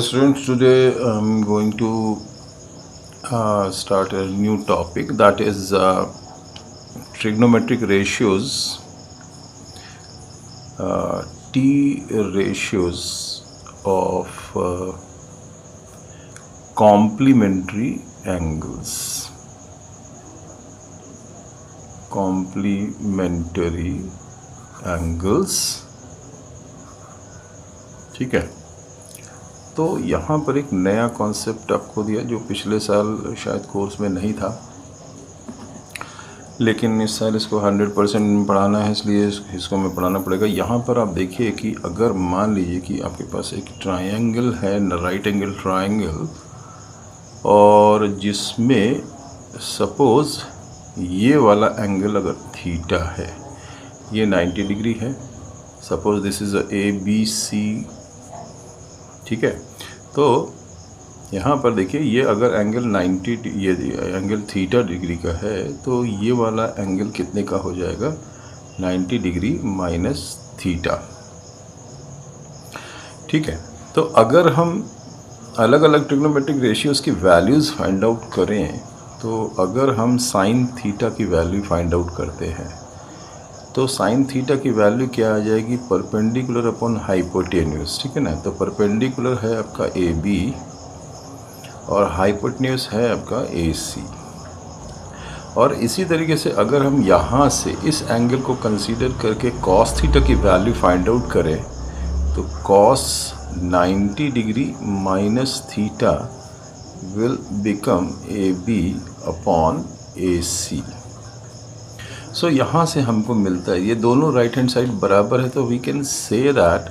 students, today I'm going to start a new topic, that is trigonometric ratios, T ratios of complementary angles. Complementary angles, ठीक है। तो यहाँ पर एक नया कॉन्सेप्ट आपको दिया जो पिछले साल शायद कोर्स में नहीं था, लेकिन इस साल इसको 100% पढ़ाना है, इसलिए इसको मैं पढ़ाना पड़ेगा। यहाँ पर आप देखिए कि अगर मान लीजिए कि आपके पास एक ट्रायंगल है, राइट एंगल ट्रायंगल, और जिसमें सपोज़ ये वाला एंगल अगर थीटा है, ये 90 डिग्री है। Suppose this is A B C, ठीक है। तो यहाँ पर देखिए, ये अगर एंगल 90, ये एंगल थीटा डिग्री का है, तो ये वाला एंगल कितने का हो जाएगा? 90 डिग्री माइनस थीटा, ठीक है। तो अगर हम अलग अलग ट्रिग्नोमेट्रिक रेशियोज़ की वैल्यूज़ फाइंड आउट करें, तो अगर हम साइन थीटा की वैल्यू फाइंड आउट करते हैं, तो साइन थीटा की वैल्यू क्या आ जाएगी? परपेंडिकुलर अपॉन हाइपोटेन्यूस, ठीक है ना। तो परपेंडिकुलर है आपका ए बी और हाइपोटेन्यूस है आपका ए सी। और इसी तरीके से अगर हम यहाँ से इस एंगल को कंसीडर करके कॉस थीटा की वैल्यू फाइंड आउट करें, तो cos 90 degree minus theta will become AB upon AC। सो यहाँ से हमको मिलता है, ये दोनों राइट हैंड साइड बराबर है, तो वी कैन से दैट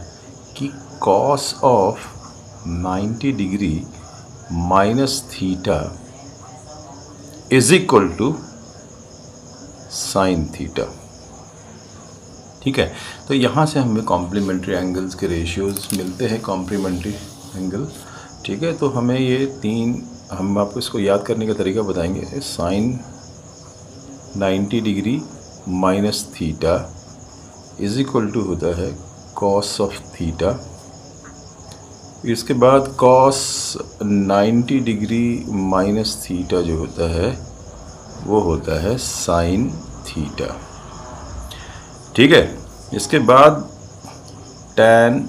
कि cos of 90 degree minus theta is equal to sine theta, ठीक है। तो यहाँ से हमें कॉम्प्लीमेंट्री एंगल्स के रेशियोज मिलते हैं, कॉम्प्लीमेंट्री एंगल, ठीक है। तो हमें ये तीन, हम आपको इसको याद करने का तरीका बताएंगे। Sine 90 degree minus theta is equal to होता है कॉस ऑफ थीटा। इसके बाद कॉस 90 डिग्री माइनस थीटा जो होता है वो होता है साइन थीटा, ठीक है। इसके बाद tan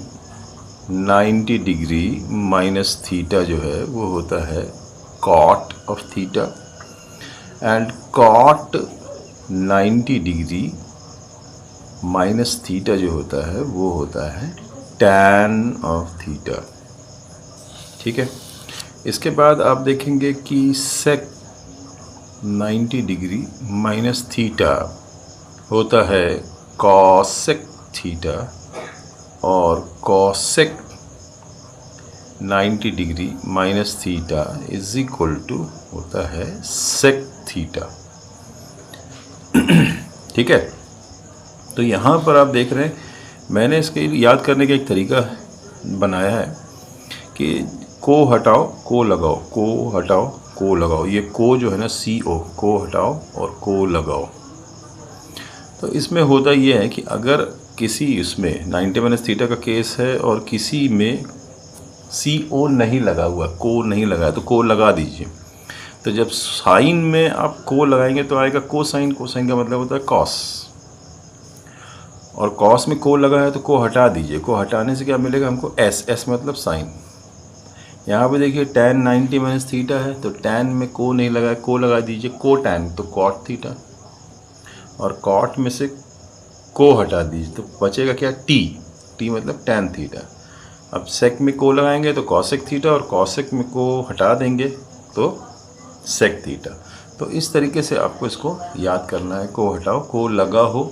90 डिग्री माइनस थीटा जो है वो होता है cot of theta, and cot 90 degree minus theta जो होता है वो होता है tan ऑफ थीटा, ठीक है। इसके बाद आप देखेंगे कि सेक 90 डिग्री माइनस थीटा होता है कॉसेक थीटा, और cosec 90 degree minus theta is equal to होता है सेक थीटा, ठीक है। तो यहाँ पर आप देख रहे हैं, मैंने इसके याद करने का एक तरीका बनाया है कि को हटाओ को लगाओ, को हटाओ को लगाओ। ये को जो है ना, CO, को हटाओ और को लगाओ। तो इसमें होता ये है कि अगर किसी इसमें 90 माइनस थीटा का केस है और किसी में CO नहीं लगा हुआ, को नहीं लगा है, तो को लगा दीजिए। तो जब साइन में आप को लगाएंगे तो आएगा कोसाइन। कोसाइन का मतलब होता है कॉस, और कॉस में को लगा है तो को हटा दीजिए। को हटाने से क्या मिलेगा हमको? एस। एस मतलब साइन। यहाँ पे देखिए tan 90 माइनस थीटा है, तो tan में को नहीं लगा है, को लगा दीजिए को tan, तो कॉट थीटा, और कॉट में से को हटा दीजिए तो बचेगा क्या? टी मतलब tan थीटा। अब सेक में को लगाएंगे तो कॉसेक थीटा, और कॉसेक में को हटा देंगे तो सेक थीटा। तो इस तरीके से आपको इसको याद करना है। को हटाओ, को लगा हो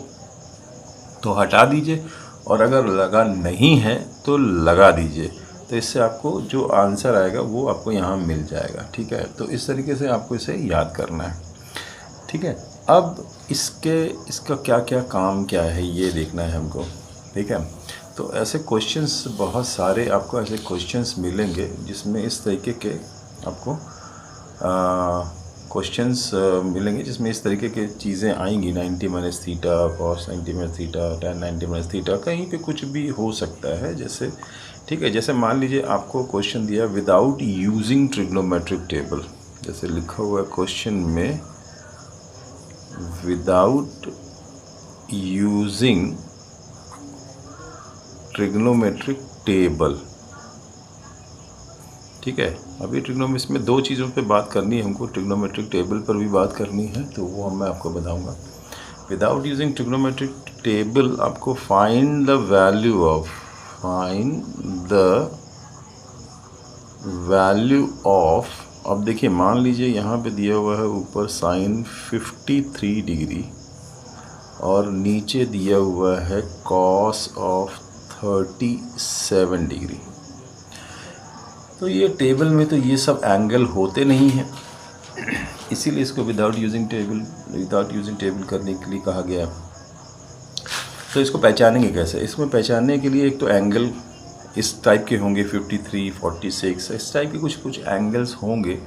तो हटा दीजिए, और अगर लगा नहीं है तो लगा दीजिए। तो इससे आपको जो आंसर आएगा वो आपको यहाँ मिल जाएगा, ठीक है। तो इस तरीके से आपको इसे याद करना है, ठीक है। अब इसका क्या क्या काम क्या है ये देखना है हमको, ठीक है। तो ऐसे क्वेश्चंस बहुत सारे आपको ऐसे क्वेश्चंस मिलेंगे जिसमें इस तरीके के आपको क्वेश्चंस मिलेंगे जिसमें इस तरीके की चीज़ें आएंगी। 90 minus theta, cos 90 minus theta, tan 90 minus theta, कहीं पे कुछ भी हो सकता है। जैसे ठीक है। जैसे मान लीजिए आपको क्वेश्चन दिया विदाउट यूजिंग ट्रिग्नोमेट्रिक टेबल, जैसे लिखा हुआ है क्वेश्चन में विदाउट यूजिंग ट्रिग्नोमेट्रिक टेबल। ठीक है, अभी ट्रिग्नोमेट्री में दो चीज़ों पे बात करनी है हमको, ट्रिग्नोमेट्रिक टेबल पर भी बात करनी है, तो वो मैं आपको बताऊंगा। विदाउट यूजिंग ट्रिग्नोमेट्रिक टेबल आपको फाइंड द वैल्यू ऑफ, अब देखिए मान लीजिए यहाँ पे दिया हुआ है ऊपर साइन 53 डिग्री और नीचे दिया हुआ है कॉस ऑफ 37 डिग्री। तो ये टेबल में तो ये सब एंगल होते नहीं हैं, इसीलिए इसको विदाउट यूजिंग टेबल करने के लिए कहा गया। तो इसको पहचानेंगे कैसे? इसमें पहचानने के लिए एक तो एंगल इस टाइप के होंगे 53, 46, इस टाइप के कुछ एंगल्स होंगे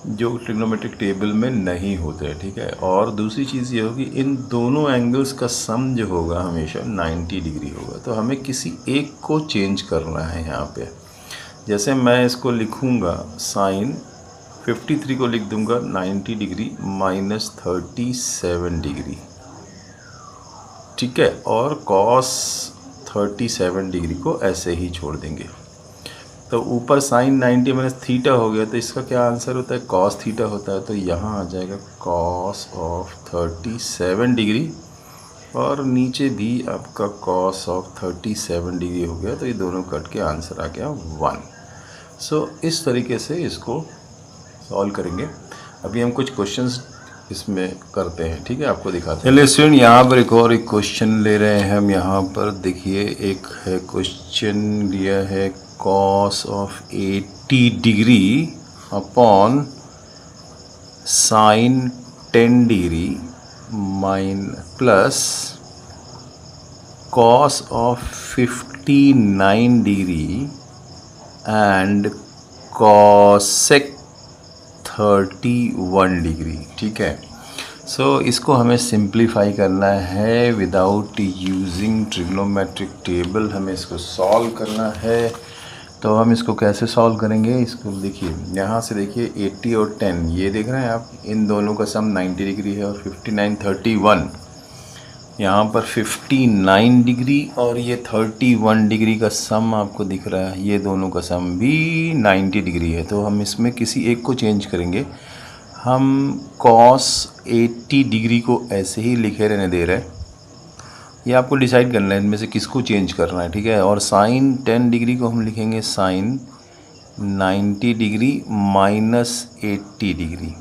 जो ट्रिग्नोमेट्रिक टेबल में नहीं होते। ठीक है, और दूसरी चीज़ ये होगी इन दोनों एंगल्स का सम जो होगा हमेशा 90 डिग्री होगा। तो हमें किसी एक को चेंज करना है यहाँ पे। जैसे मैं इसको लिखूँगा साइन 53 को लिख दूँगा 90 डिग्री माइनस 37 डिग्री। ठीक है, और कॉस 37 डिग्री को ऐसे ही छोड़ देंगे। तो ऊपर साइन 90 माइनस थीटा हो गया, तो इसका क्या आंसर होता है? कॉस थीटा होता है। तो यहाँ आ जाएगा कॉस ऑफ 37 डिग्री और नीचे भी आपका कॉस ऑफ 37 डिग्री हो गया। तो ये दोनों कट के आंसर आ गया 1। सो इस तरीके से इसको सॉल्व करेंगे। अभी हम कुछ क्वेश्चंस इसमें करते हैं। ठीक है, आपको दिखाते हैं। चलिए स्टूडेंट, यहाँ पर एक और क्वेश्चन ले रहे हैं हम। यहाँ पर देखिए एक है क्वेश्चन दिया है cos of 80 degree upon sine 10 degree plus cos of 59 degree and cosec 31 degree. ठीक है, सो इसको हमें सिंप्लीफाई करना है विदाउट यूजिंग ट्रिग्नोमेट्रिक टेबल। हमें इसको सॉल्व करना है। तो हम इसको कैसे सॉल्व करेंगे? इसको देखिए, यहाँ से देखिए 80 और 10 ये देख रहे हैं आप, इन दोनों का सम 90 डिग्री है और 59 31, यहाँ पर 59 डिग्री और ये 31 डिग्री का सम आपको दिख रहा है, ये दोनों का सम भी 90 डिग्री है। तो हम इसमें किसी एक को चेंज करेंगे। हम कॉस 80 डिग्री को ऐसे ही लिखे रहने दे रहे हैं, ये आपको डिसाइड करना है इनमें से किसको चेंज करना है। ठीक है, और साइन 10 डिग्री को हम लिखेंगे साइन 90 डिग्री माइनस 80 डिग्री।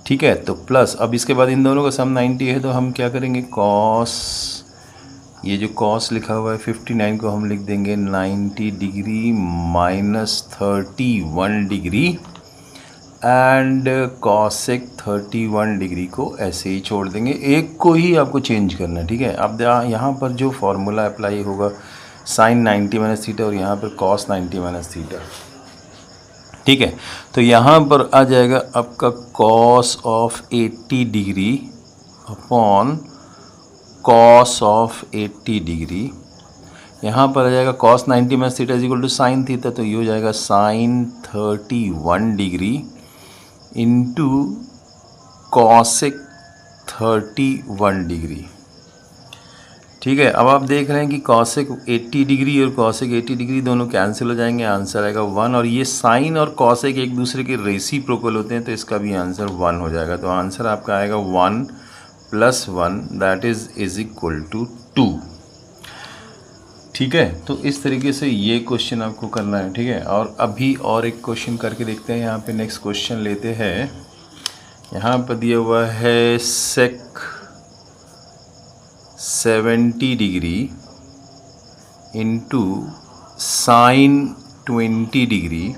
ठीक है, तो प्लस, अब इसके बाद इन दोनों का सम 90 है तो हम क्या करेंगे, कॉस, ये जो कॉस लिखा हुआ है 59 को हम लिख देंगे 90 degree minus 31 degree and cosec 31 degree को ऐसे ही छोड़ देंगे। एक को ही आपको चेंज करना है। ठीक है, अब यहाँ पर जो फॉर्मूला अप्लाई होगा साइन 90 माइनस थीटा और यहाँ पर कॉस 90 माइनस थीटा। ठीक है, तो यहाँ पर आ जाएगा आपका cos of 80 degree upon cos of 80 degree. यहाँ पर आ जाएगा cos 90 minus theta is equal to sine theta, तो ये हो जाएगा sine 31 degree into cosec 31 degree. ठीक है, अब आप देख रहे हैं कि कॉसेक 80 डिग्री और कॉसेक 80 डिग्री दोनों कैंसिल हो जाएंगे, आंसर आएगा 1। और ये साइन और कॉसेक एक दूसरे के रेसिप्रोकल होते हैं तो इसका भी आंसर 1 हो जाएगा। तो आंसर आपका आएगा 1 + 1 दैट इज इक्वल टू 2। ठीक है, तो इस तरीके से ये क्वेश्चन आपको करना है। ठीक है, और अभी और एक क्वेश्चन करके देखते हैं। यहाँ पे नेक्स्ट क्वेश्चन लेते हैं। यहाँ पर दिया हुआ है सेक 70 degree into sine 20 degree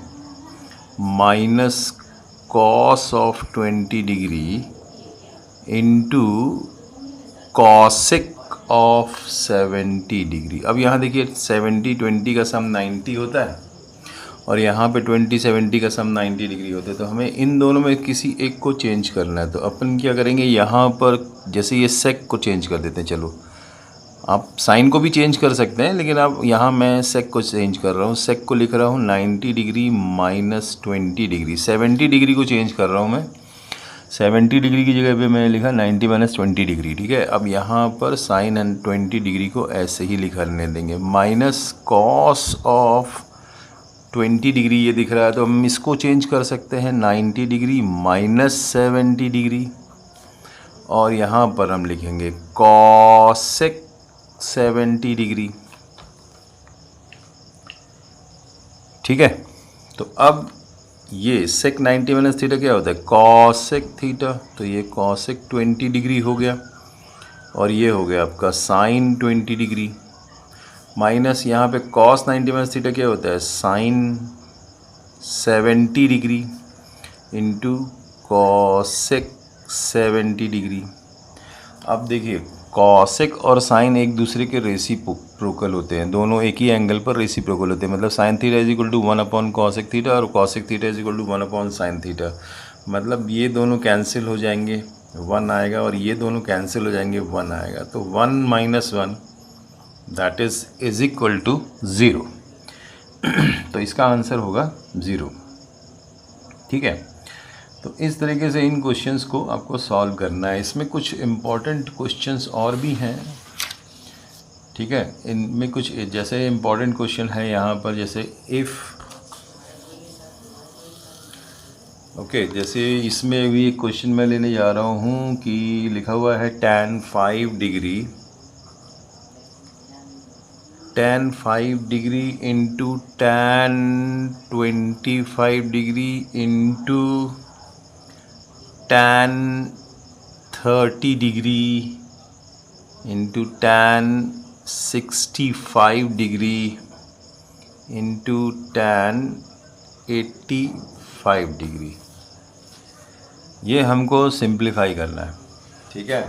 minus cos of 20 degree into cosec of 70 degree. अब यहाँ देखिए 70 20 का सम 90 होता है और यहाँ पे 20 70 का सम 90 डिग्री होता है। तो हमें इन दोनों में किसी एक को चेंज करना है। तो अपन क्या करेंगे, यहाँ पर जैसे ये सेक को चेंज कर देते हैं। चलो आप साइन को भी चेंज कर सकते हैं, लेकिन अब यहाँ मैं सेक को चेंज कर रहा हूँ। सेक को लिख रहा हूँ 90 डिग्री माइनस 20 डिग्री, 70 डिग्री को चेंज कर रहा हूँ मैं। 70 डिग्री की जगह पे मैंने लिखा 90 माइनस 20 डिग्री, ठीक है। अब यहाँ पर साइन एंड 20 डिग्री को ऐसे ही लिखने देंगे। माइनस कॉस ऑफ 20 डिग्री ये दिख रहा है, तो हम इसको चेंज कर सकते हैं 90 डिग्री माइनस 70 डिग्री, और यहाँ पर हम लिखेंगे कॉसेक 70 डिग्री, ठीक है। तो अब ये सेक 90 माइनस थीटा क्या होता है, कॉसेक थीटा, तो ये कॉसेक 20 डिग्री हो गया, और ये हो गया आपका साइन 20 डिग्री, माइनस यहाँ पे कॉस 90 माइनस थीटा क्या होता है, sine 70 degree into cosec 70 degree. अब देखिए कॉसेक और साइन एक दूसरे के रेसिप्रोकल होते हैं, दोनों एक ही एंगल पर रेसिप्रोकल होते हैं। मतलब sine theta is equal to 1 upon cosec theta और cosec theta is equal to 1 upon sine theta. मतलब ये दोनों कैंसिल हो जाएंगे, 1 आएगा, और ये दोनों कैंसिल हो जाएंगे, 1 आएगा। तो 1 minus 1 that is equal to 0। तो इसका आंसर होगा 0, ठीक है। तो इस तरीके से इन क्वेश्चंस को आपको सॉल्व करना है। इसमें कुछ इम्पॉर्टेंट क्वेश्चंस और भी हैं, ठीक है। इनमें कुछ जैसे इम्पॉर्टेंट क्वेश्चन है यहाँ पर, जैसे इफ़, ओके, जैसे इसमें भी एक क्वेश्चन मैं लेने जा रहा हूँ कि लिखा हुआ है tan 5 degree into tan 25 degree into tan 30 degree into tan 65 degree into tan 85 degree. ये हमको सिंप्लीफाई करना है, ठीक है।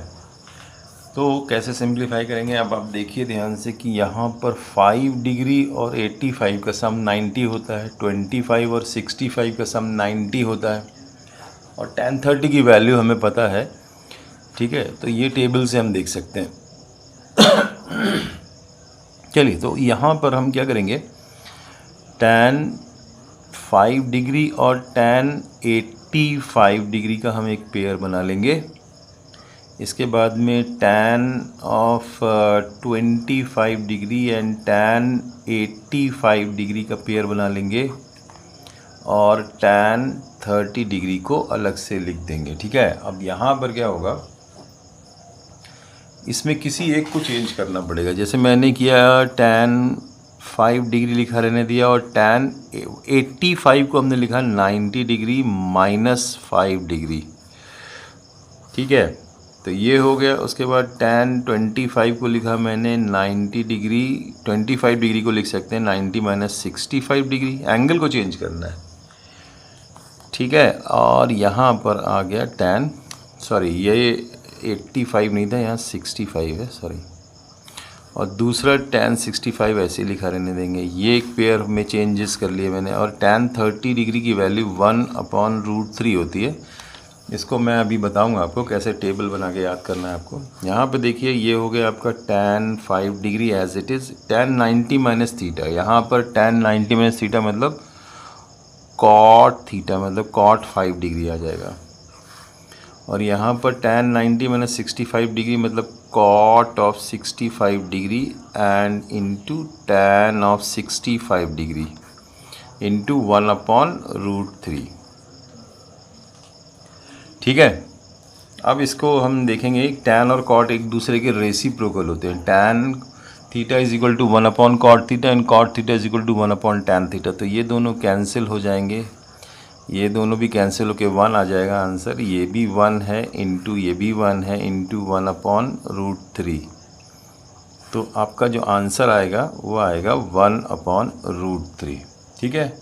तो कैसे सिंप्लीफाई करेंगे, अब आप देखिए ध्यान से कि यहाँ पर 5 डिग्री और 85 का सम 90 होता है, 25 और 65 का सम 90 होता है, और tan 30 की वैल्यू हमें पता है, ठीक है। तो ये टेबल से हम देख सकते हैं। चलिए, तो यहाँ पर हम क्या करेंगे, tan 5 डिग्री और tan 85 डिग्री का हम एक पेयर बना लेंगे। इसके बाद में tan of 25 degree and tan 85 degree का पेयर बना लेंगे, और tan 30 डिग्री को अलग से लिख देंगे, ठीक है। अब यहाँ पर क्या होगा, इसमें किसी एक को चेंज करना पड़ेगा। जैसे मैंने किया tan 5 डिग्री लिखा रहने दिया, और tan 85 को हमने लिखा 90 डिग्री माइनस 5 डिग्री, ठीक है। तो ये हो गया। उसके बाद tan 25 को लिखा मैंने 90 डिग्री, 25 डिग्री को लिख सकते हैं 90 माइनस 65 डिग्री, एंगल को चेंज करना है, ठीक है। और यहाँ पर आ गया tan, सॉरी ये 85 नहीं था, यहाँ 65 है, सॉरी, और दूसरा tan 65 ऐसे लिखा रहने देंगे। ये एक पेयर में चेंजेस कर लिए मैंने। और tan 30 डिग्री की वैल्यू 1/√3 होती है। इसको मैं अभी बताऊंगा आपको कैसे टेबल बना के याद करना है आपको। यहाँ पे देखिए ये हो गया आपका tan 5 degree as it is, tan 90 minus theta, यहाँ पर tan 90 माइनस थीटा मतलब cot थीटा, मतलब cot 5 डिग्री आ जाएगा। और यहाँ पर tan 90 माइनस 65 डिग्री मतलब cot of 65 degree and into tan of 65 degree into 1/√3, ठीक है। अब इसको हम देखेंगे, tan और cot एक दूसरे के रेसिप्रोकल होते हैं। tan theta is equal to 1/cot theta and cot theta is equal to 1/tan theta. तो ये दोनों कैंसिल हो जाएंगे, ये दोनों भी कैंसिल होके 1 आ जाएगा आंसर। ये भी 1 है इंटू ये भी 1 है इंटू 1/√3। तो आपका जो आंसर आएगा वो आएगा 1/√3, ठीक है।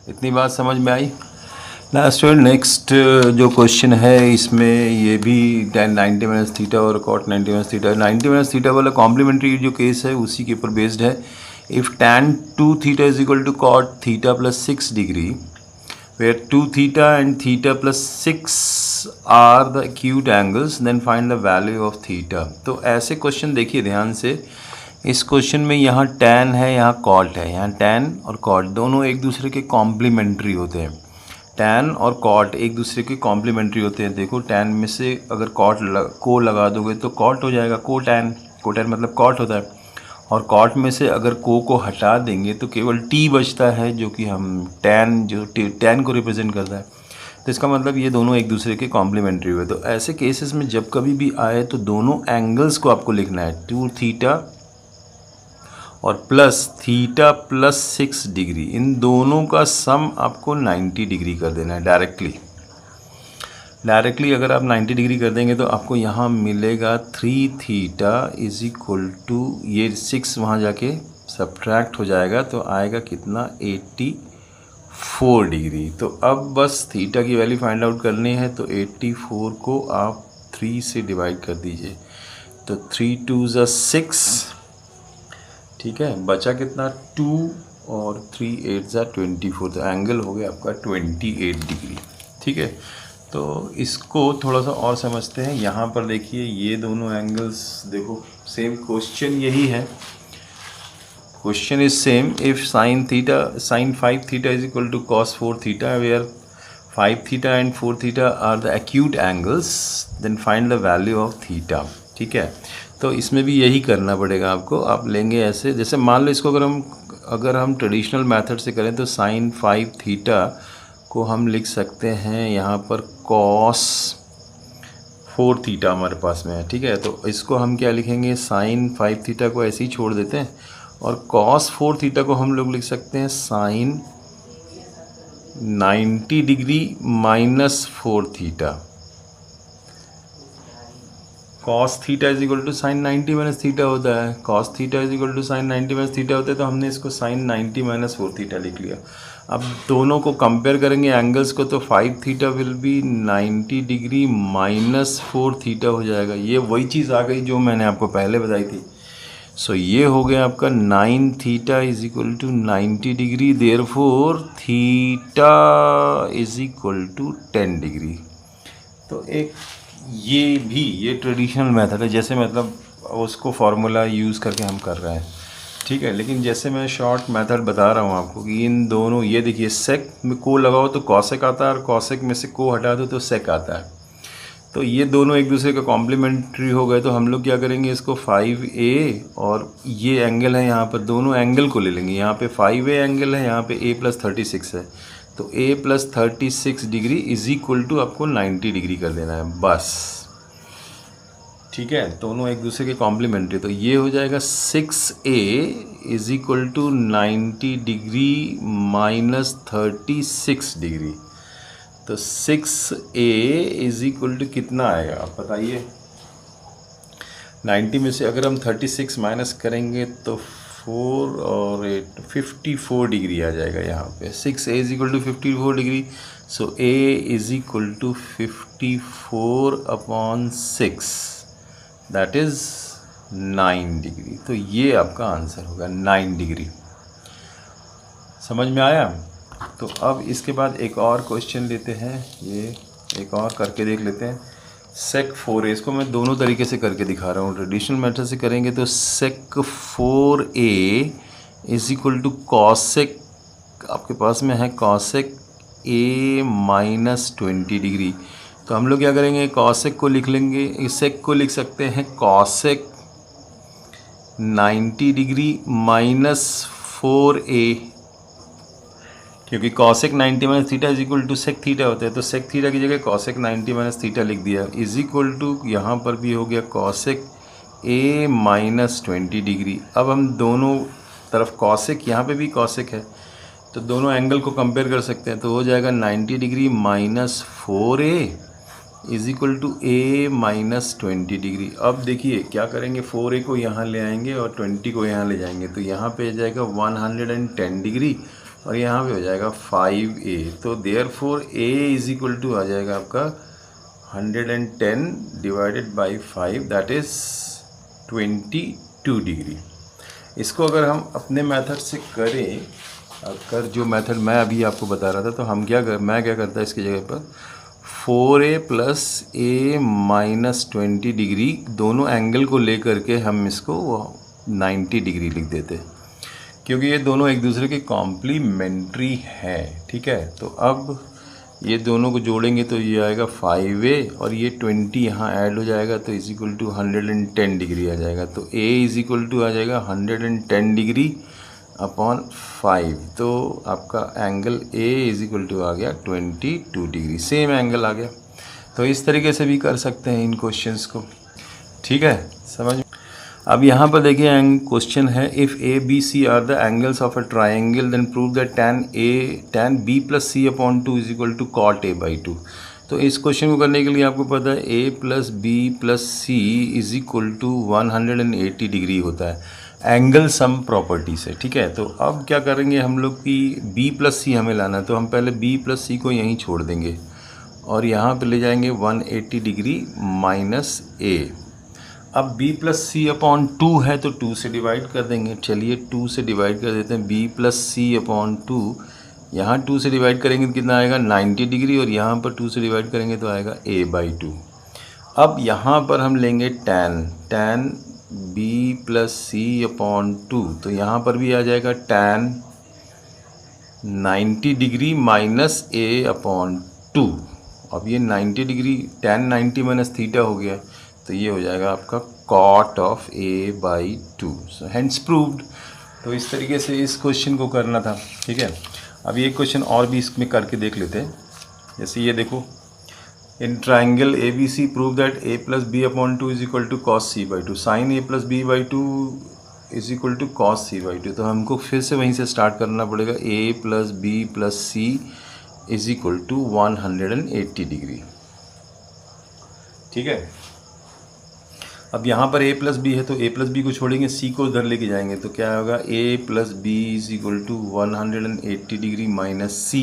इतनी बात समझ में आई। लास्ट और नेक्स्ट जो क्वेश्चन है, इसमें ये भी tan 90 माइनस थीटा और cot 90 minus theta, 90 minus theta वाला कॉम्प्लीमेंट्री जो केस है उसी के ऊपर बेस्ड है। If tan 2 theta is equal to cot theta plus 6 degree, where 2 theta and theta plus 6 are the acute angles then find the value of theta. तो ऐसे question देखिए ध्यान से, इस क्वेश्चन में यहाँ tan है, यहाँ cot है। यहाँ tan और cot दोनों एक दूसरे के कॉम्प्लीमेंट्री होते हैं। tan और cot एक दूसरे के कॉम्प्लीमेंट्री होते हैं। देखो tan में से अगर को लगा दोगे तो cot हो जाएगा, कोटैन मतलब cot होता है। और cot में से अगर को हटा देंगे तो केवल t बचता है, जो कि हम tan को रिप्रेजेंट करता है। तो इसका मतलब ये दोनों एक दूसरे के कॉम्प्लीमेंट्री हुए। तो ऐसे केसेस में जब कभी भी आए तो दोनों एंगल्स को आपको लिखना है, 2 थीटा और प्लस थीटा प्लस 6 डिग्री, इन दोनों का सम आपको 90 डिग्री कर देना है डायरेक्टली। अगर आप 90 डिग्री कर देंगे तो आपको यहाँ मिलेगा 3 थीटा इज इक्वल टू, ये 6 वहाँ जाके सब्ट्रैक्ट हो जाएगा तो आएगा कितना, 84 डिग्री। तो अब बस थीटा की वैल्यू फाइंड आउट करनी है, तो 84 को आप 3 से डिवाइड कर दीजिए, तो 3 2 ज़ा 6, ठीक है, बचा कितना 2 और 3 8 ज़ा 24, तो एंगल हो गया आपका 28 डिग्री। ठीक है, तो इसको थोड़ा सा और समझते हैं। यहाँ पर देखिए ये दोनों एंगल्स, देखो सेम क्वेश्चन यही है, question is same. If sin 5 theta is equal to cos 4 theta, where 5 theta and 4 theta are the acute angles, then find the value of theta. ठीक है, तो इसमें भी यही करना पड़ेगा आपको। आप लेंगे ऐसे, जैसे मान लो इसको अगर हम ट्रेडिशनल मेथड से करें तो sin 5 थीटा को हम लिख सकते हैं यहाँ पर cos 4 थीटा हमारे पास में है। ठीक है, तो इसको हम क्या लिखेंगे, sin 5 थीटा को ऐसे ही छोड़ देते हैं, और cos 4 थीटा को हम लोग लिख सकते हैं sin 90 degree minus 4 theta. cos theta is equal to sine 90 minus theta होता है, cos theta is equal to sine 90 minus theta होता है, तो हमने इसको साइन 90 माइनस 4 थीटा लिख लिया। अब दोनों को कंपेयर करेंगे एंगल्स को, तो 5 theta will be 90 degree minus 4 theta हो जाएगा। ये वही चीज़ आ गई जो मैंने आपको पहले बताई थी। सो ये हो गया आपका 9 theta is equal to 90 degree, therefore theta is equal to 10 degree. तो एक ये ट्रेडिशनल मेथड है, जैसे मतलब उसको फार्मूला यूज़ करके हम कर रहे हैं। ठीक है, लेकिन जैसे मैं शॉर्ट मेथड बता रहा हूँ आपको कि इन दोनों, ये देखिए सेक में को लगाओ तो कॉसेक आता है, और कॉसेक में से को हटा दो तो सेक आता है। तो ये दोनों एक दूसरे का कॉम्प्लीमेंट्री हो गए, तो हम लोग क्या करेंगे, इसको 5a और ये एंगल है यहाँ पर, दोनों एंगल को ले लेंगे। यहाँ पे 5a एंगल है, यहाँ पे a + 36 है, तो a + 36 degree is equal to आपको 90 डिग्री कर देना है बस। ठीक है, दोनों एक दूसरे के कॉम्प्लीमेंट्री, तो ये हो जाएगा 6a is equal to 90 degree minus 36 degree. तो 6a इज इक्वल टू कितना आएगा आप बताइए। 90 में से अगर हम 36 माइनस करेंगे तो 4 और 8 54 डिग्री आ जाएगा यहाँ पे। 6a is equal to 54 degree, so a is equal to 54 upon 6, that is 9 degree. तो ये आपका आंसर होगा 9 डिग्री। समझ में आया? तो अब इसके बाद एक और क्वेश्चन लेते हैं, ये एक और करके देख लेते हैं। sec 4a, इसको मैं दोनों तरीके से करके दिखा रहा हूँ। ट्रेडिशनल मेथड से करेंगे तो sec 4a is equal to cosec, आपके पास में है कॉसेक a माइनस 20 डिग्री। तो हम लोग क्या करेंगे, कॉसेक को लिख लेंगे, सेक को लिख सकते हैं कॉसेक 90 डिग्री माइनस 4a, क्योंकि cosec 90 minus theta is equal to sec theta होता है, तो सेक थीटा की जगह कॉसेक 90 माइनस थीटा लिख दिया, इज इक्वल टू यहाँ पर भी हो गया कॉसेक a माइनस 20 डिग्री। अब हम दोनों तरफ कॉसेक, यहाँ पे भी कॉसेक है, तो दोनों एंगल को कंपेयर कर सकते हैं, तो हो जाएगा 90 degree minus 4a is equal to a minus 20 degree. अब देखिए क्या करेंगे, 4a को यहाँ ले आएंगे और 20 को यहाँ ले जाएंगे, तो यहाँ पे हो जाएगा 110 डिग्री और यहाँ पे हो जाएगा 5a। तो therefore a is equal to आ जाएगा आपका 110 divided by 5, that is 22 degree. इसको अगर हम अपने मेथड से करें, अगर जो मेथड मैं अभी आपको बता रहा था, तो हम मैं क्या करता इसकी जगह पर 4a plus a minus 20 degree, दोनों एंगल को लेकर के हम इसको 90 डिग्री लिख देते, क्योंकि ये दोनों एक दूसरे के कॉम्प्लीमेंट्री हैं। ठीक है, तो अब ये दोनों को जोड़ेंगे तो ये आएगा 5a और ये 20 यहाँ ऐड हो जाएगा तो इज इक्वल टू 110 डिग्री आ जाएगा। तो a इज इक्वल टू आ जाएगा 110 डिग्री अपॉन 5, तो आपका angle a is equal to आ गया 22 डिग्री, सेम एंगल आ गया। तो इस तरीके से भी कर सकते हैं इन क्वेश्चंस को। ठीक है, समझ। अब यहाँ पर देखिए क्वेश्चन है, if A B C are the angles of a triangle then prove that tan b plus C upon 2 is equal to cot a by 2। तो इस क्वेश्चन को करने के लिए आपको पता है a plus B plus C is equal to 180 degree होता है एंगल सम प्रॉपर्टी से। ठीक है, तो अब क्या करेंगे हम लोग कि b प्लस सी हमें लाना है, तो हम पहले b प्लस सी को यहीं छोड़ देंगे और यहाँ पे ले जाएंगे 180 डिग्री माइनस a। अब b प्लस सी अपॉन 2 है तो 2 से डिवाइड कर देंगे। चलिए 2 से डिवाइड कर देते हैं, b प्लस सी अपॉन 2, यहाँ 2 से डिवाइड करेंगे तो कितना आएगा 90 डिग्री और यहाँ पर 2 से डिवाइड करेंगे तो आएगा a बाई 2। अब यहाँ पर हम लेंगे tan b plus C upon 2, तो यहाँ पर भी आ जाएगा tan 90 degree minus a upon 2। अब ये 90 डिग्री tan 90 माइनस थीटा हो गया, तो ये हो जाएगा आपका cot of a by 2। So hence proved. तो इस तरीके से इस क्वेश्चन को करना था। ठीक है, अब ये क्वेश्चन और भी इसमें करके देख लेते हैं। जैसे ये देखो, in triangle A B C prove that a plus B upon 2 is equal to cos C by 2, sine a plus B by 2 is equal to cos C by 2। तो हमको फिर से वहीं से स्टार्ट करना पड़ेगा, a plus B plus C is equal to 180 degree. ठीक है, अब यहाँ पर a प्लस बी है तो a प्लस बी को छोड़ेंगे, c को उधर लेके जाएंगे तो क्या होगा, a plus B is equal to 180 degree minus c।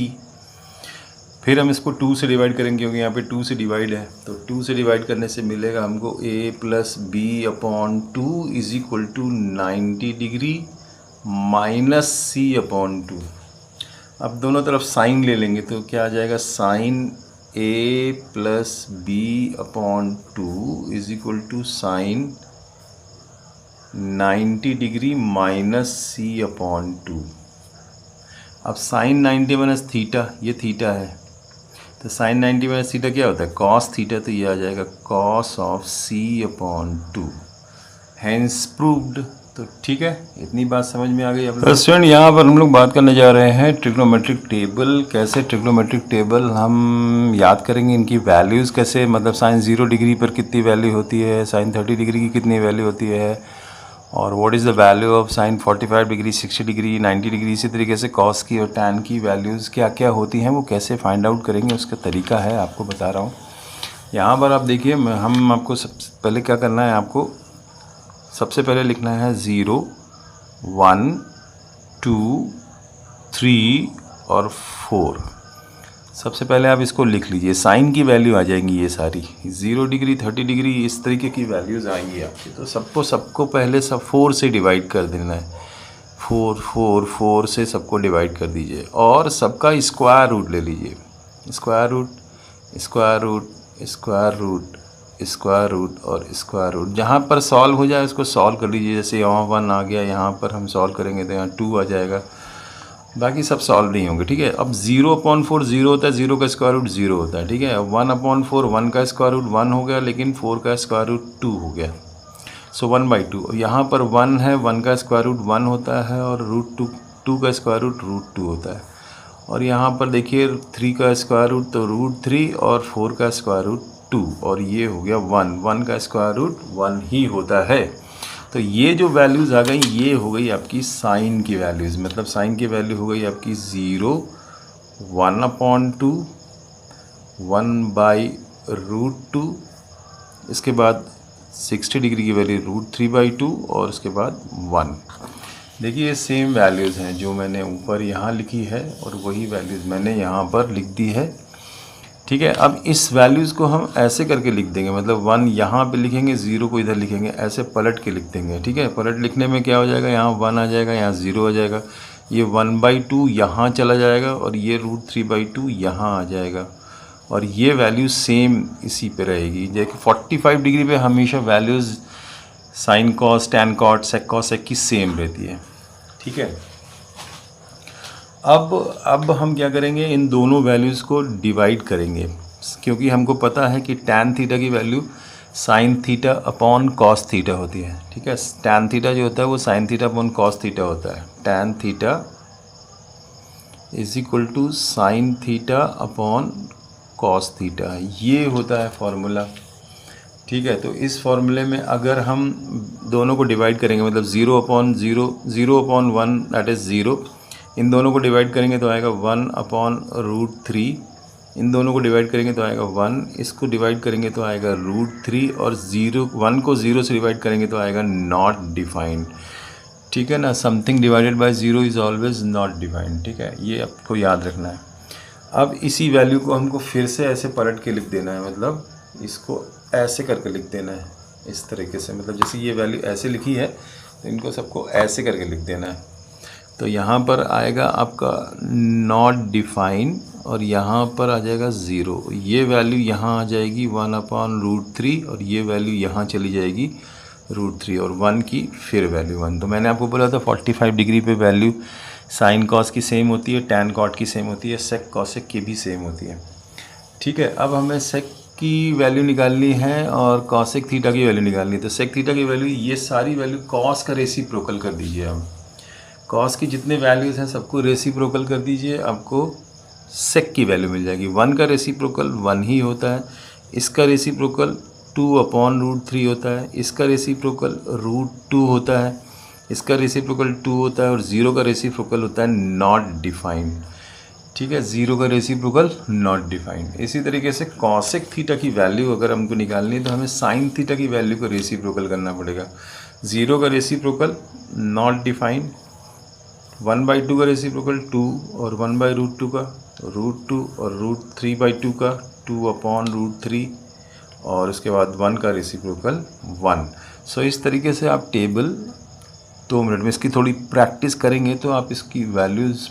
फिर हम इसको 2 से डिवाइड करेंगे क्योंकि यहाँ पे 2 से डिवाइड है, तो 2 से डिवाइड करने से मिलेगा हमको a plus B upon 2 is equal to 90 degree minus c upon 2। अब दोनों तरफ साइन ले लेंगे तो क्या आ जाएगा, sine a plus B upon 2 is equal to sine 90 degree minus c upon 2। अब साइन 90 माइनस थीटा, ये थीटा है, तो साइन 90 माइनस थीटा क्या होता है, कॉस थीटा, तो ये आ जाएगा cos of c upon 2। Hence proved. तो ठीक है, इतनी बात समझ में आ गई आप लोग। स्टूडेंट, यहाँ पर हम लोग बात करने जा रहे हैं ट्रिग्नोमेट्रिक टेबल। कैसे ट्रिग्नोमेट्रिक टेबल हम याद करेंगे, इनकी वैल्यूज़ कैसे, मतलब साइन 0 डिग्री पर कितनी वैल्यू होती है, साइन 30 डिग्री की कितनी वैल्यू होती है, और what is the value of sine 45 degree, 60 degree, 90 degree. इसी तरीके से कॉस की और टैन की वैल्यूज़ क्या क्या होती हैं, वो कैसे फाइंड आउट करेंगे, उसका तरीका है आपको बता रहा हूँ। यहाँ पर आप देखिए, हम आपको सबसे पहले क्या करना है, आपको सबसे पहले लिखना है 0, 1, 2, 3 और 4। सबसे पहले आप इसको लिख लीजिए, साइन की वैल्यू आ जाएंगी ये सारी, 0 डिग्री, 30 डिग्री, इस तरीके की वैल्यूज़ आएंगी आपकी। तो सबको पहले सब 4 से डिवाइड कर देना है, 4 से सबको डिवाइड कर दीजिए और सबका स्क्वायर रूट ले लीजिए, square root, square root, square root, square root और स्क्वायर रूट। जहाँ पर सॉल्व हो जाए उसको सॉल्व कर लीजिए। जैसे यहाँ 1 आ गया, यहाँ पर हम सॉल्व करेंगे तो यहाँ 2 आ जाएगा, बाकी सब सॉल्व नहीं होंगे। ठीक है, अब 0/4 0 होता है, 0 का स्क्वायर रूट 0 होता है। ठीक है, 1/4 1 का स्क्वायर रूट 1 हो गया, लेकिन 4 का स्क्वायर रूट 2 हो गया, सो 1/2। यहाँ पर 1 है, 1 का स्क्वायर रूट 1 होता है और रूट 2 का स्क्वायर रूट √2 होता है। और यहाँ पर देखिए 3 का स्क्वायर रूट तो √3 और 4 का स्क्वायर रूट 2, और ये हो गया 1 का स्क्वायर रूट 1 ही होता है। तो ये जो वैल्यूज़ आ गई, ये हो गई आपकी साइन की वैल्यूज़, मतलब साइन की वैल्यू हो गई आपकी 0, 1/2, 1/√2, इसके बाद 60 डिग्री की वैल्यू √3/2 और उसके बाद 1। देखिए ये सेम वैल्यूज़ हैं जो मैंने ऊपर यहाँ लिखी है और वही वैल्यूज़ मैंने यहाँ पर लिख दी है। ठीक है, अब इस वैल्यूज़ को हम ऐसे करके लिख देंगे, मतलब 1 यहाँ पे लिखेंगे, 0 को इधर लिखेंगे, ऐसे पलट के लिख देंगे। ठीक है, पलट लिखने में क्या हो जाएगा, यहाँ 1 आ जाएगा, यहाँ 0 आ जाएगा, ये 1/2 यहाँ चला जाएगा और ये √3/2 यहाँ आ जाएगा और ये वैल्यू सेम इसी पे रहेगी। जैसे 45 डिग्री पे हमेशा values sine cos, tan cot, sec cosec की सेम रहती है। ठीक है, अब हम क्या करेंगे, इन दोनों वैल्यूज़ को डिवाइड करेंगे, क्योंकि हमको पता है कि टैन थीटा की value sign theta upon cos theta होती है। ठीक है, टैन थीटा जो होता है वो sine theta upon cos theta होता है। Tan theta is equal to sine theta upon cos theta, ये होता है फॉर्मूला। ठीक है, तो इस फॉर्मूले में अगर हम दोनों को डिवाइड करेंगे, मतलब 0 अपॉन 0, 0 अपॉन 1 दैट इज़ 0, इन दोनों को डिवाइड करेंगे तो आएगा 1 अपॉन √3, इन दोनों को डिवाइड करेंगे तो आएगा 1, इसको डिवाइड करेंगे तो आएगा √3, और 1 को 0 से डिवाइड करेंगे तो आएगा नॉट डिफाइंड। ठीक है ना, something divided by 0 is always not defined. ठीक है, ये आपको याद रखना है। अब इसी वैल्यू को हमको फिर से ऐसे पलट के लिख देना है, मतलब इसको ऐसे करके लिख देना है इस तरीके से, मतलब जैसे ये वैल्यू ऐसे लिखी है तो इनको सबको ऐसे करके लिख देना है। तो यहाँ पर आएगा आपका नॉट डिफाइन और यहाँ पर आ जाएगा 0, ये वैल्यू यहाँ आ जाएगी 1 अपॉन √3 और ये वैल्यू यहाँ चली जाएगी √3 और 1 की फिर वैल्यू 1। तो मैंने आपको बोला था 45 डिग्री पे वैल्यू साइन कॉस की सेम होती है, टैन कॉट की सेम होती है, सेक कॉसेक की भी सेम होती है। ठीक है, अब हमें सेक की वैल्यू निकालनी है और कॉसेक थीटा की वैल्यू निकालनी है। तो सेक थीटा की वैल्यू, ये सारी वैल्यू कॉस का रेसिप्रोकल कर दीजिए। हम कॉस की जितने वैल्यूज़ हैं सबको रेसिप्रोकल कर दीजिए, आपको सेक की वैल्यू मिल जाएगी। 1 का रेसिप्रोकल 1 ही होता है, इसका रेसिप्रोकल 2 अपॉन √3 होता है, इसका रेसिप्रोकल √2 होता है, इसका रेसिप्रोकल 2 होता है और 0 का रेसिप्रोकल होता है नॉट डिफाइंड। ठीक है, 0 का रेसिप्रोकल नॉट डिफाइंड। इसी तरीके से कॉसेक थीटा की वैल्यू अगर हमको निकालनी है तो हमें साइन थीटा की वैल्यू को रेसिप्रोकल करना पड़ेगा। 0 का रेसिप्रोकल नॉट डिफाइंड, 1/2 का रेसिप्रोकल 2 और 1/√2 का √2 और √3/2 का 2 अपॉन √3 और उसके बाद 1 का रेसिप्रोकल 1। सो इस तरीके से आप टेबल 2 मिनट में, इसकी थोड़ी प्रैक्टिस करेंगे तो आप इसकी वैल्यूज़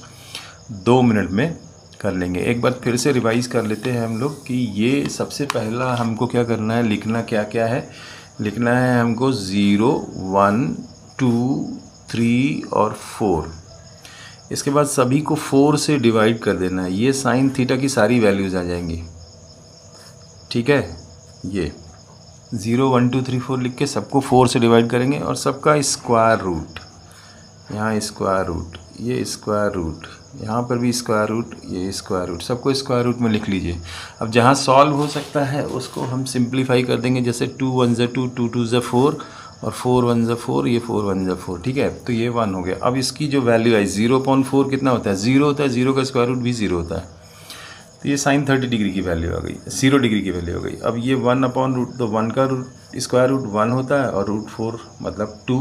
2 मिनट में कर लेंगे। एक बार फिर से रिवाइज़ कर लेते हैं हम लोग कि ये सबसे पहला हमको क्या करना है, लिखना क्या क्या है। लिखना है हमको 0, 1, 2, 3 और 4। इसके बाद सभी को 4 से डिवाइड कर देना है, ये साइन थीटा की सारी वैल्यूज़ आ जाएंगी। ठीक है, ये 0, 1, 2, 3, 4 लिख के सबको 4 से डिवाइड करेंगे और सबका स्क्वायर रूट, यहाँ स्क्वायर रूट, ये स्क्वायर रूट, यहाँ पर भी स्क्वायर रूट, ये स्क्वायर रूट, सबको स्क्वायर रूट में लिख लीजिए। अब जहाँ सॉल्व हो सकता है उसको हम सिंप्लीफाई कर देंगे, जैसे 2 1 ज़ा 2, 2 2 ज़ा 4 और 4 1 ज़ा 4, ये 4 1 ज़ा 4। ठीक है, तो ये 1 हो गया। अब इसकी जो वैल्यू आई 0/4 कितना होता है, 0 होता है, 0 का स्क्वायर रूट भी 0 होता है। तो ये साइन 30 डिग्री की वैल्यू आ गई, 0 डिग्री की वैल्यू हो गई। अब ये 1/√, तो 1 का स्क्वायर रूट 1 होता है और √4 मतलब 2,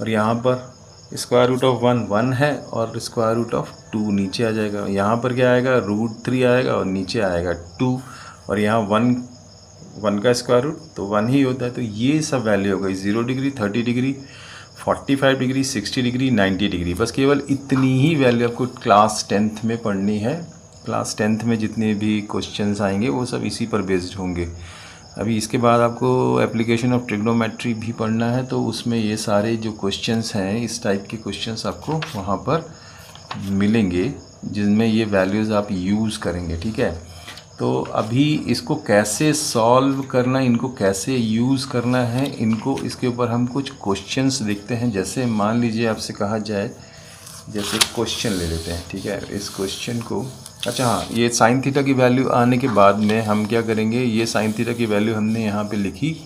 और यहाँ पर स्क्वायर रूट ऑफ 1 1 है और स्क्वायर रूट ऑफ 2 नीचे आ जाएगा। यहाँ पर क्या आएगा, √3 आएगा और नीचे आएगा 2, और यहाँ 1 का स्क्वायर रूट तो 1 ही होता है। तो ये सब वैल्यू हो गई 0 degree, 30 degree, 45 degree, 60 degree, 90 degree. बस केवल इतनी ही वैल्यू आपको क्लास 10th में पढ़नी है। क्लास 10th में जितने भी क्वेश्चंस आएंगे वो सब इसी पर बेस्ड होंगे। अभी इसके बाद आपको एप्लीकेशन ऑफ ट्रिग्नोमेट्री भी पढ़ना है, तो उसमें ये सारे जो क्वेश्चंस हैं, इस टाइप के क्वेश्चंस आपको वहाँ पर मिलेंगे जिनमें ये वैल्यूज़ आप यूज़ करेंगे। ठीक है, तो अभी इसको कैसे सॉल्व करना, इनको कैसे यूज़ करना है, इनको इसके ऊपर हम कुछ क्वेश्चंस देखते हैं। जैसे मान लीजिए आपसे कहा जाए, जैसे क्वेश्चन ले लेते हैं। ठीक है, इस क्वेश्चन को, अच्छा हाँ, ये साइन थीटा की वैल्यू आने के बाद में हम क्या करेंगे, ये साइन थीटा की वैल्यू हमने यहाँ पे लिखी,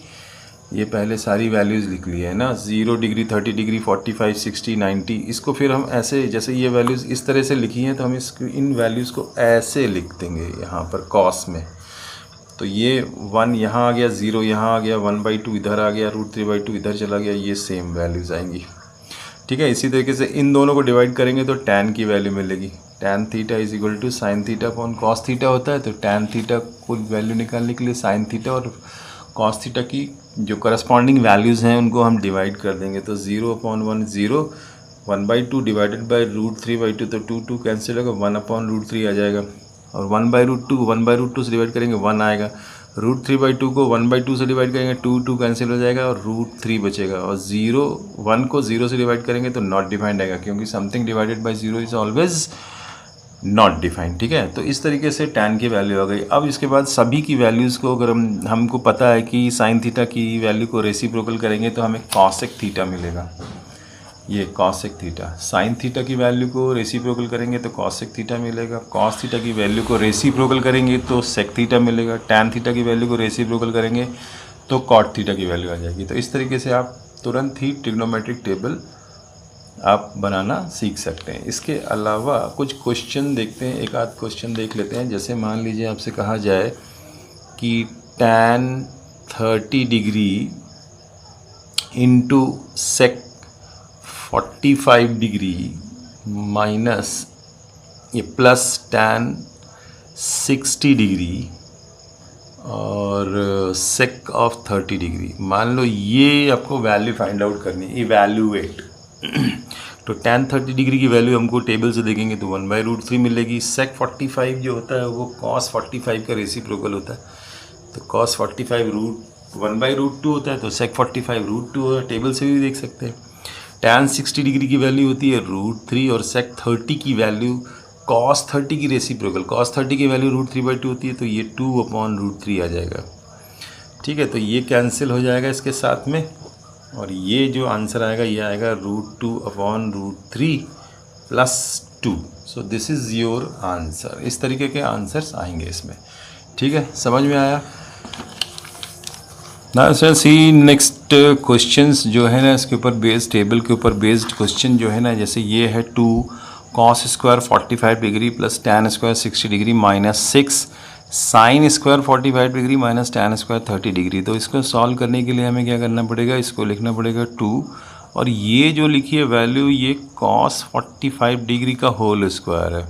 ये पहले सारी वैल्यूज़ लिख ली है ना, 0 डिग्री, 30 डिग्री, 45, 60, 90। इसको फिर हम ऐसे, जैसे ये वैल्यूज़ इस तरह से लिखी हैं तो हम इन वैल्यूज़ को ऐसे लिख देंगे यहाँ पर कॉस में। तो ये 1 यहाँ आ गया, 0 यहाँ आ गया, 1/2 इधर आ गया, √3/2 इधर चला गया, ये सेम वैल्यूज़ आएंगी। ठीक है, इसी तरीके से इन दोनों को डिवाइड करेंगे तो टैन की वैल्यू मिलेगी। Tan theta is equal to sine theta upon cos theta होता है। तो टैन थीटा को वैल्यू निकालने के लिए साइन थीटा और कॉस थीटा की जो करस्पॉन्डिंग वैल्यूज़ हैं उनको हम डिवाइड कर देंगे। तो 0/1 0, 1/2 डिवाइडेड बाई √3/2, तो 2 2 कैंसिल होगा, 1/√3 आ जाएगा। और 1/√2 1/√2 से डिवाइड करेंगे 1 आएगा। √3/2 को 1/2 से डिवाइड करेंगे 2 कैंसिल हो जाएगा और √3 बचेगा। और 1 को 0 से डिवाइड करेंगे तो नॉट डिफाइंड आएगा, क्योंकि something divided by 0 is always not defined. ठीक है, तो इस तरीके से tan की वैल्यू आ गई। अब इसके बाद सभी की वैल्यूज़ को अगर हमको पता है कि साइन थीटा की वैल्यू को रेसिप्रोकल करेंगे तो हमें कॉसेक थीटा मिलेगा। ये कॉसेक थीटा, साइन थीटा की वैल्यू को रेसिप्रोकल करेंगे तो कॉसेक थीटा मिलेगा, कॉस थीटा की वैल्यू को रेसिप्रोकल करेंगे तो सेक थीटा मिलेगा, tan थीटा की वैल्यू को रेसिप्रोकल करेंगे तो कॉट थीटा की वैल्यू आ जाएगी। तो इस तरीके से आप तुरंत ही ट्रिग्नोमेट्रिक टेबल आप बनाना सीख सकते हैं। इसके अलावा कुछ क्वेश्चन देखते हैं, एक आध क्वेश्चन देख लेते हैं। जैसे मान लीजिए आपसे कहा जाए कि tan 30 degree into sec 45 degree minus ये प्लस tan 60 डिग्री और सेक ऑफ 30 डिग्री। मान लो ये आपको वैल्यू फाइंड आउट करनी है, इवैल्यूएट। तो tan 30 डिग्री की वैल्यू हमको टेबल से देखेंगे तो 1/√3 मिलेगी। सेक 45 जो होता है वो cos 45 का रेसिप्रोकल होता है, तो cos 45 1/√2 होता है, तो सेक 45 √2 होता है, टेबल से भी देख सकते हैं। tan 60 डिग्री की वैल्यू होती है √3 और सेक 30 की वैल्यू cos 30 की रेसिप्रोकल, cos 30 की वैल्यू √3/2 होती है, तो ये 2/√3 आ जाएगा। ठीक है, तो ये कैंसिल हो जाएगा इसके साथ में, और ये जो आंसर आएगा ये आएगा √2/√3 plus 2। So this is your answer. इस तरीके के आंसर्स आएंगे इसमें। ठीक है, समझ में आया ना सर? सी नेक्स्ट क्वेश्चंस जो है ना इसके ऊपर बेस्ड, टेबल के ऊपर बेस्ड क्वेश्चन जो है ना, जैसे ये है 2 cos square 45 degree plus tan square 60 degree minus 6 sine square 45 degree minus tan square 30 degree. तो इसको सॉल्व करने के लिए हमें क्या करना पड़ेगा, इसको लिखना पड़ेगा 2, और ये जो लिखी है वैल्यू ये cos 45 डिग्री का होल स्क्वायर है,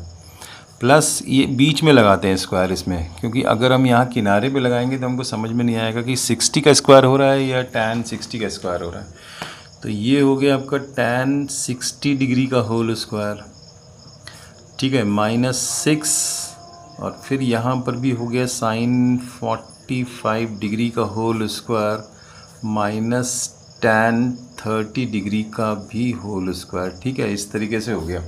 प्लस ये बीच में लगाते हैं स्क्वायर इसमें, क्योंकि अगर हम यहाँ किनारे पे लगाएंगे तो हमको समझ में नहीं आएगा कि 60 का स्क्वायर हो रहा है या tan 60 का स्क्वायर हो रहा है। तो ये हो गया आपका tan 60 डिग्री का होल स्क्वायर। ठीक है, माइनस 6, और फिर यहाँ पर भी हो गया साइन 45 डिग्री का whole square minus tan 30 degree का भी होल स्क्वायर। ठीक है, इस तरीके से हो गया।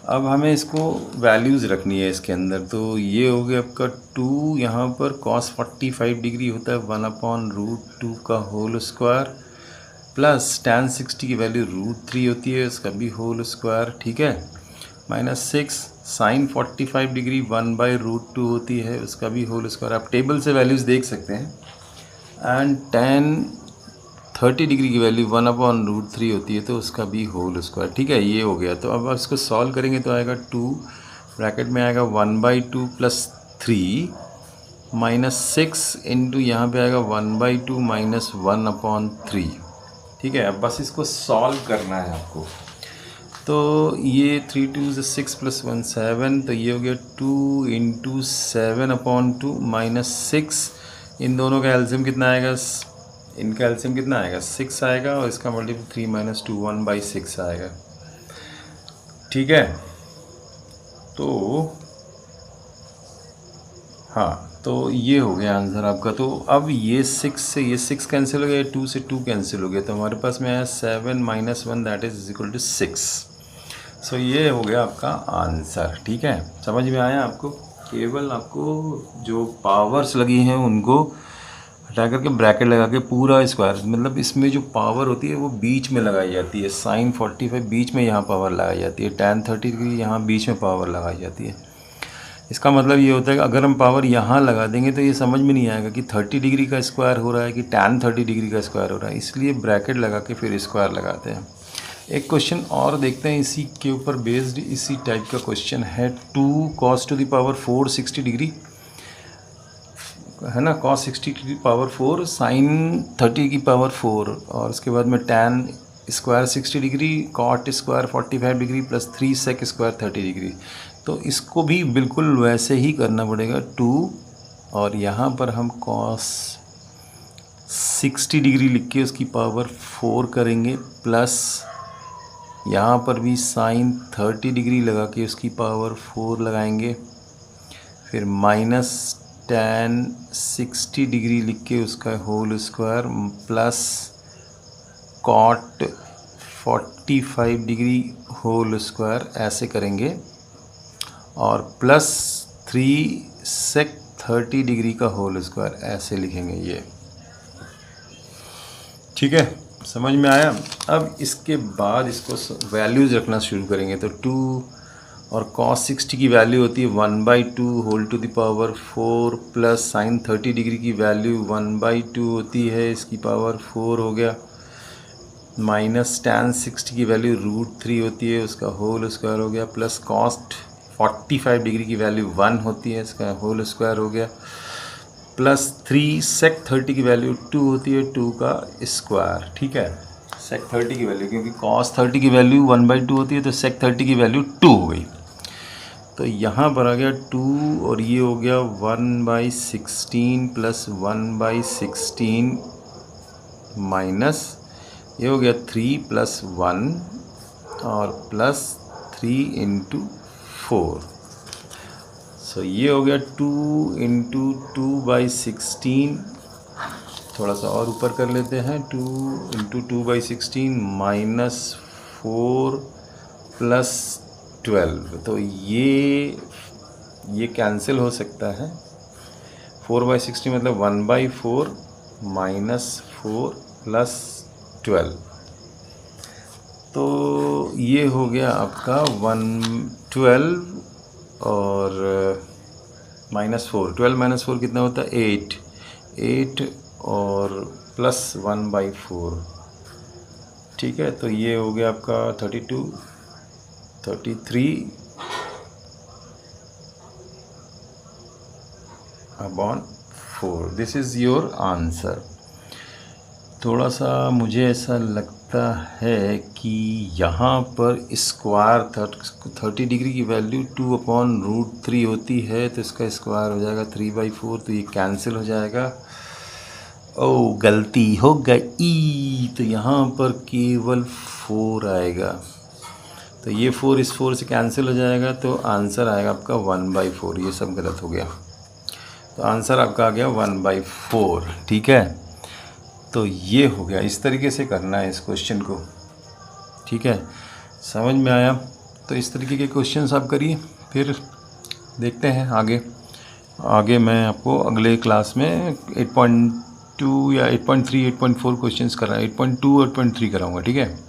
अब हमें इसको वैल्यूज़ रखनी है इसके अंदर, तो ये हो गया आपका 2, यहाँ पर cos 45 डिग्री होता है 1/√2 का होल स्क्वायर, प्लस tan 60 की वैल्यू √3 होती है, इसका भी होल स्क्वायर। ठीक है, माइनस 6 साइन 45 डिग्री 1/√2 होती है, उसका भी होल स्क्वायर। आप टेबल से वैल्यूज़ देख सकते हैं। एंड tan 30 डिग्री की वैल्यू 1/√3 होती है, तो उसका भी होल स्क्वायर। ठीक है, ये हो गया। तो अब इसको सॉल्व करेंगे तो आएगा 2 ब्रैकेट में आएगा 1/2 प्लस 3 माइनस 6 इंटू यहाँ पर आएगा 1/2 माइनस 1/3। ठीक है, अब बस इसको सॉल्व करना है आपको। तो ये 3 2 6 प्लस 1 7, तो ये हो गया 2 इंटू 7/2 माइनस 6। इन दोनों का एल्सियम कितना आएगा, इनका एल्सियम कितना आएगा 6 आएगा, और इसका मल्टीपल 3 माइनस 2 1/6 आएगा। ठीक है, तो हाँ, तो ये हो गया आंसर आपका। तो अब ये 6 से ये 6 कैंसिल हो गया, 2 से 2 कैंसिल हो गया, तो हमारे पास में आया 7 minus 1 that is equal to 6। So ये हो गया आपका आंसर। ठीक है, समझ में आया आपको? केवल आपको जो पावर्स लगी हैं उनको हटा करके ब्रैकेट लगा के पूरा स्क्वायर, मतलब इसमें जो पावर होती है वो बीच में लगाई जाती है। साइन 45 बीच में यहाँ पावर लगाई जाती है, tan 30 की यहाँ बीच में पावर लगाई जाती है। इसका मतलब ये होता है कि अगर हम पावर यहाँ लगा देंगे तो ये समझ में नहीं आएगा कि 30 डिग्री का स्क्वायर हो रहा है कि tan 30 डिग्री का स्क्वायर हो रहा है, इसलिए ब्रैकेट लगा के फिर स्क्वायर लगाते हैं। एक क्वेश्चन और देखते हैं इसी के ऊपर बेस्ड, इसी टाइप का क्वेश्चन है। 2 cos to the power 4 60 degree है ना, cos 60 की पावर 4 साइन 30 की पावर 4, और उसके बाद में tan square 60 degree cot square 45 degree plus 3 sec square 30 degree. तो इसको भी बिल्कुल वैसे ही करना पड़ेगा 2, और यहाँ पर हम cos 60 डिग्री लिख के उसकी पावर 4 करेंगे, प्लस यहाँ पर भी साइन 30 डिग्री लगा के उसकी पावर 4 लगाएंगे, फिर माइनस tan 60 डिग्री लिख के उसका whole square plus cot 45 degree whole square ऐसे करेंगे और प्लस 3 sec 30 डिग्री का होल स्क्वायर ऐसे लिखेंगे ये। ठीक है, समझ में आया। अब इसके बाद इसको वैल्यूज़ रखना शुरू करेंगे। तो 2 और cos 60 की वैल्यू होती है 1/2 whole to the power 4 plus sin 30 degree की वैल्यू 1/2 होती है, इसकी पावर 4 हो गया, माइनस tan 60 की वैल्यू √3 होती है, उसका होल स्क्वायर हो गया, प्लस cos 45 डिग्री की वैल्यू 1 होती है, इसका होल स्क्वायर हो गया, प्लस 3 sec 30 की वैल्यू 2 होती है, 2 का स्क्वायर। ठीक है, sec 30 की वैल्यू, क्योंकि cos 30 की वैल्यू 1/2 होती है तो sec 30 की वैल्यू 2 हो गई। तो यहाँ पर आ गया 2 और ये हो गया 1/16 प्लस 1/16 माइनस ये हो गया 3 प्लस 1 और प्लस 3 इंटू 4। सो ये हो गया 2 इंटू 2/16, थोड़ा सा और ऊपर कर लेते हैं, 2 इंटू 2/16 माइनस 4 प्लस 12। तो ये कैंसिल हो सकता है, 4/16 मतलब 1/4 माइनस 4 प्लस 12। तो ये हो गया आपका 112 और -4, 12 - 4 कितना होता है 8 और प्लस 1/4। ठीक है, तो ये हो गया आपका 32 33 upon 4। This is your answer. थोड़ा सा मुझे ऐसा लगता है कि यहाँ पर स्क्वायर 30 डिग्री की वैल्यू 2/√3 होती है, तो इसका स्क्वायर हो जाएगा 3/4, तो ये कैंसिल हो जाएगा। ओ गलती हो गई, तो यहाँ पर केवल 4 आएगा, तो ये 4 इस 4 से कैंसिल हो जाएगा, तो आंसर आएगा आपका 1/4। ये सब गलत हो गया, तो आंसर आपका आ गया 1/4। ठीक है, तो ये हो गया, इस तरीके से करना है इस क्वेश्चन को। ठीक है, समझ में आया। तो इस तरीके के क्वेश्चंस आप करिए, फिर देखते हैं आगे मैं आपको अगले क्लास में 8.2 या 8.3 8.4 क्वेश्चंस 8.2 और 8.3 कराऊंगा। ठीक है।